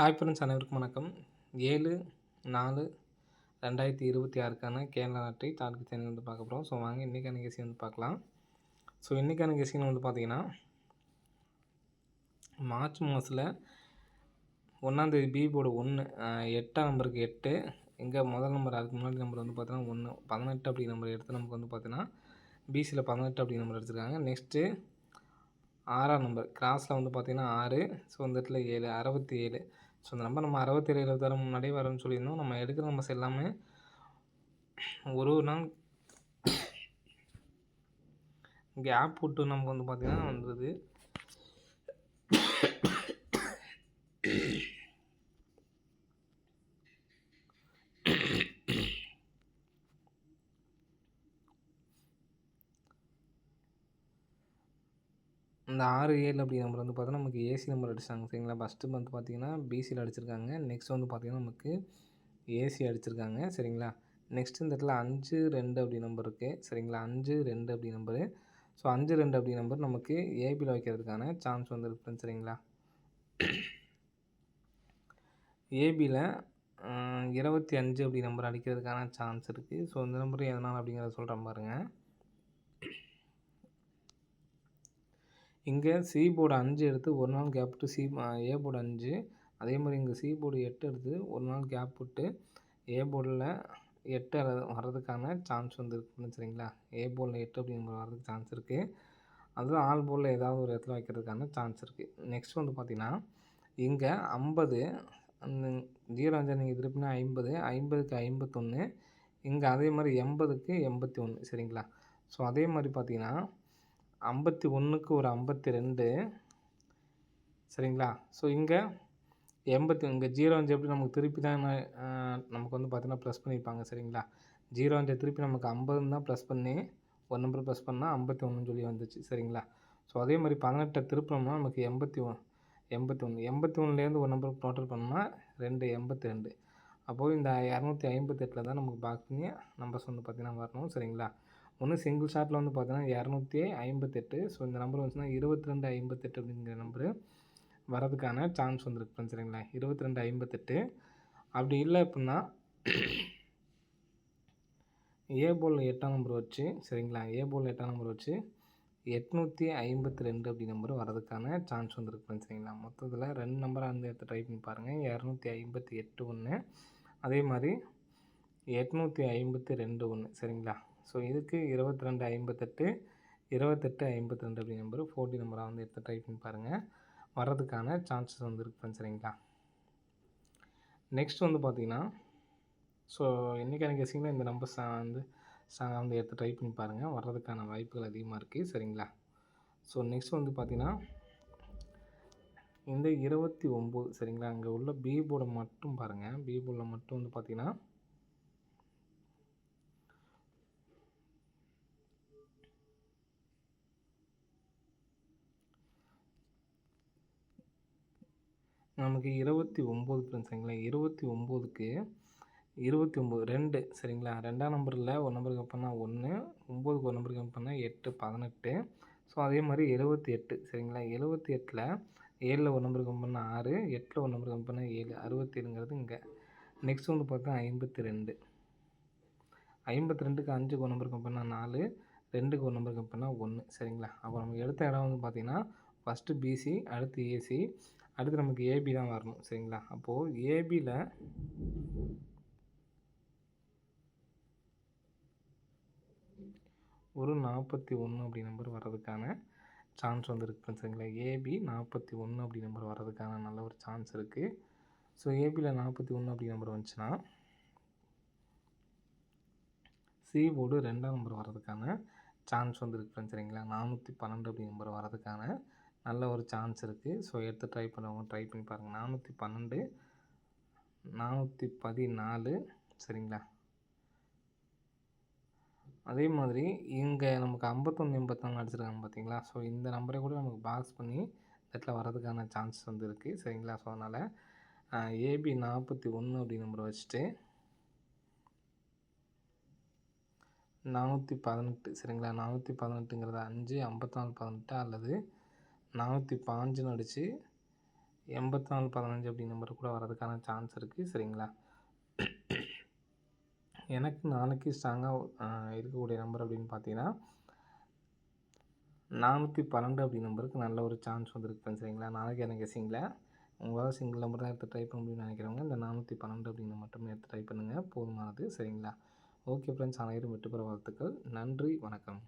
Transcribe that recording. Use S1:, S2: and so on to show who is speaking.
S1: Hi friends, அனைவருக்கும் வணக்கம். 7/4/2026க்கான Kerala lottery target channel வந்து பார்க்க போகிறோம். ஸோ வாங்க இன்றைக்கான கெஸிங் வந்து பார்க்கலாம். ஸோ இன்றைக்கான கெஸிங் வந்து பார்த்தீங்கன்னா, மார்ச் மாதத்தில் 1 பி போர்டு 1 8ஆம் நம்பருக்கு 8, இங்கே முதல் நம்பர் அதுக்கு முன்னாடி நம்பர் வந்து பார்த்தீங்கன்னா 1 18 அப்படி நம்பர் எடுத்து நமக்கு வந்து பார்த்தீங்கன்னா பிசியில் 18 அப்படி நம்பர் எடுத்துருக்காங்க. நெக்ஸ்ட்டு 6ஆம் நம்பர் கிராஸில் வந்து பார்த்தீங்கன்னா 6, ஸோ இந்த இடத்துல 7 67. ஸோ இந்த நம்பர் நம்ம 67 76 முன்னாடியே வரும்னு சொல்லியிருந்தோம். நம்ம எடுக்கிற நம்பர்ஸ் எல்லாமே ஒரு நாள் கேப் விட்டு நமக்கு வந்து பார்த்திங்கன்னா வந்தது. இந்த 6 7 அப்படி நம்பர் வந்து பார்த்தீங்கன்னா நமக்கு ஏசி நம்பர் அடிச்சிட்டாங்க. சரிங்களா, ஃபஸ்ட்டு வந்து பார்த்திங்கன்னா பிசியில் அடிச்சிருக்காங்க. நெக்ஸ்ட் வந்து பார்த்திங்கன்னா நமக்கு ஏசி அடிச்சிருக்காங்க. சரிங்களா, நெக்ஸ்ட் இந்த இடத்துல 5 2 அப்படி நம்பர் இருக்குது. சரிங்களா, 5 2 அப்படி நம்பரு. ஸோ 5 2 அப்படி நம்பர் நமக்கு ஏபியில் வைக்கிறதுக்கான சான்ஸ் வந்து இருக்குது. சரிங்களா, ஏபியில் 25 அப்படி நம்பர் அடிக்கிறதுக்கான சான்ஸ் இருக்குது. ஸோ இந்த நம்பர் எதனால் அப்படிங்கிறத சொல்கிறேன் பாருங்கள். இங்கே சி போர்டு 5 எடுத்து ஒரு நாள் கேப் விட்டு ஏ போர்டு 5, அதே மாதிரி இங்கே சி போர்டு 8 எடுத்து ஒரு நாள் கேப் விட்டு ஏ போர்டில் 8 வர்றதுக்கான சான்ஸ் வந்து இருக்குதுன்னு. சரிங்களா, ஏ போர்டில் 8 அப்படிங்கிற வர்றதுக்கு சான்ஸ் இருக்குது. அதுவும் ஆல் போர்டில் ஏதாவது ஒரு இடத்துல வைக்கிறதுக்கான சான்ஸ் இருக்குது. நெக்ஸ்ட் வந்து பார்த்திங்கன்னா இங்கே 50 அந்த 0 5 நீங்கள் திருப்பினா 50, 50க்கு 51, இங்கே அதே மாதிரி 80க்கு 81. சரிங்களா, ஸோ அதே மாதிரி பார்த்திங்கன்னா 51க்கு ஒரு 52. சரிங்களா, ஸோ இங்கே 80 இங்கே 0 5 எப்படி நமக்கு திருப்பி தான் நமக்கு வந்து பார்த்திங்கன்னா ப்ளஸ் பண்ணியிருப்பாங்க. சரிங்களா, 0 5 திருப்பி நமக்கு 50 தான் ப்ளஸ் பண்ணி ஒரு நம்பர் ப்ளஸ் பண்ணால் 51 சொல்லி வந்துச்சு. சரிங்களா, ஸோ அதே மாதிரி 18 திருப்பினோம்னா நமக்கு 81 81லேருந்து ஒரு நம்பர் டோட்டல் பண்ணோம்னா 82. அப்போது இந்த 258 தான் நமக்கு பாக் பண்ணி நம்பர்ஸ் வந்து பார்த்திங்கன்னா வரணும். சரிங்களா, ஒன்று சிங்கிள் ஷாட்டில் வந்து பார்த்தீங்கன்னா 258. ஸோ இந்த நம்பர் வந்துச்சுன்னா 2258 அப்படிங்கிற நம்பரு வரதுக்கான சான்ஸ் வந்துருக்கு. சரிங்களா, 2258. அப்படி இல்லை அப்படின்னா ஏ போலில் 8ஆம் நம்பர் வச்சு, சரிங்களா, ஏ போலில் 8ஆம் நம்பர் வச்சு 852 அப்படி நம்பர் வரதுக்கான சான்ஸ் வந்துருக்கு. சரிங்களா, மொத்தத்தில் 2 நம்பராக வந்து எடுத்து ட்ரை பண்ணி பாருங்கள். 258 ஒன்று, அதே மாதிரி 852 ஒன்று. சரிங்களா, ஸோ இதுக்கு 2258 2852 அப்படி நம்பர் 40 நம்பராக வந்து எடுத்து ட்ரை பண்ணி பாருங்கள். வர்றதுக்கான சான்சஸ் வந்து இருக்குது. சரிங்களா, நெக்ஸ்ட் வந்து பார்த்திங்கன்னா ஸோ இன்றைக்கான கெஸிங்கில் இந்த நம்பர்ஸ் வந்து எடுத்து ட்ரை பண்ணி பாருங்கள். வர்றதுக்கான வாய்ப்புகள் அதிகமாக இருக்குது. சரிங்களா, ஸோ நெக்ஸ்ட் வந்து பார்த்திங்கன்னா இந்த 29. சரிங்களா, அங்கே உள்ள பி போர்டை மட்டும் பாருங்கள். பி போர்டில் மட்டும் வந்து பார்த்திங்கன்னா நமக்கு 29 ஃப்ரெண்ட்ஸ். சரிங்களா, 29க்கு 29 2. சரிங்களா, 2ஆம் நம்பரில் ஒரு நம்பர் கம்பேர் பண்ணால் 1, 9க்கு ஒரு நம்பர் கம்பேர் பண்ணால் 8 18. ஸோ அதே மாதிரி 78. சரிங்களா, 78ல் 7ல் ஒரு நம்பர் கம்பேர் பண்ணால் 6, 8ல் ஒரு நம்பர் கம்பேர் பண்ணால் 7 67ங்கிறது இங்கே. நெக்ஸ்ட் வந்து பார்த்தா 52. 52க்கு 5க்கு ஒரு நம்பர் கம்பேர் பண்ணால் 4, 2க்கு ஒரு நம்பர் கம்பேர் பண்ணால் 1. சரிங்களா, அப்போ நம்ம எடுத்த இடம் வந்து பார்த்திங்கன்னா ஃபஸ்ட்டு பிசி, அடுத்து ஏசி, அடுத்து நமக்கு ஏபி தான் வரணும். சரிங்களா, அப்போது ஏபியில் ஒரு 41 அப்படி நம்பர் வர்றதுக்கான சான்ஸ் வந்து இருக்குது. சரிங்களா, ஏபி 41 அப்படி நம்பர் வர்றதுக்கான நல்ல ஒரு சான்ஸ் இருக்குது. ஸோ ஏபியில் 41 அப்படி நம்பர் வந்துச்சுன்னா சி போர்டு 2ஆம் நம்பர் வர்றதுக்கான சான்ஸ் வந்து இருக்குது. சரிங்களா, 412 அப்படி நம்பர் வர்றதுக்கான நல்ல ஒரு சான்ஸ் இருக்குது. ஸோ எடுத்து ட்ரை பண்ணுறவங்க ட்ரை பண்ணி பாருங்கள். 412 414. சரிங்களா, அதே மாதிரி இங்கே நமக்கு 51 84 அடிச்சிருக்காங்க பார்த்தீங்களா. ஸோ இந்த நம்பரை கூட நமக்கு பாக்ஸ் பண்ணி இடத்துல வர்றதுக்கான சான்ஸ் வந்து இருக்குது. சரிங்களா, ஸோ அதனால் ஏபி 41 அப்படி நம்பரை வச்சுட்டு 418. சரிங்களா, 418ங்கிறது 5 54 18 அல்லது 415 அடித்து 8415 அப்படி நம்பர் கூட வரதுக்கான சான்ஸ் இருக்குது. சரிங்களா? எனக்கு நாளைக்கு ஸ்ட்ராங்கா இருக்கக்கூடிய நம்பர் அப்படின்னு பார்த்தீங்கன்னா, 412 அப்படி நம்பருக்கு நல்ல ஒரு சான்ஸ் வந்திருக்கு ஃப்ரெண்ட்ஸ். சரிங்களா? நாளைக்கான கெஸ்ஸிங்கில உங்களால் சிங்கிள் நம்பர் தான் எடுத்து ட்ரை பண்ண முடியும்னு நினைக்கிறவங்க, இந்த 412 அப்படிங்கிற மட்டுமே எடுத்து ட்ரை பண்ணுங்கள். போதுமானது. சரிங்களா? ஓகே ஃப்ரெண்ட்ஸ், அனைவரும் வெற்றி பெற வாழ்த்துக்கள். நன்றி, வணக்கம்.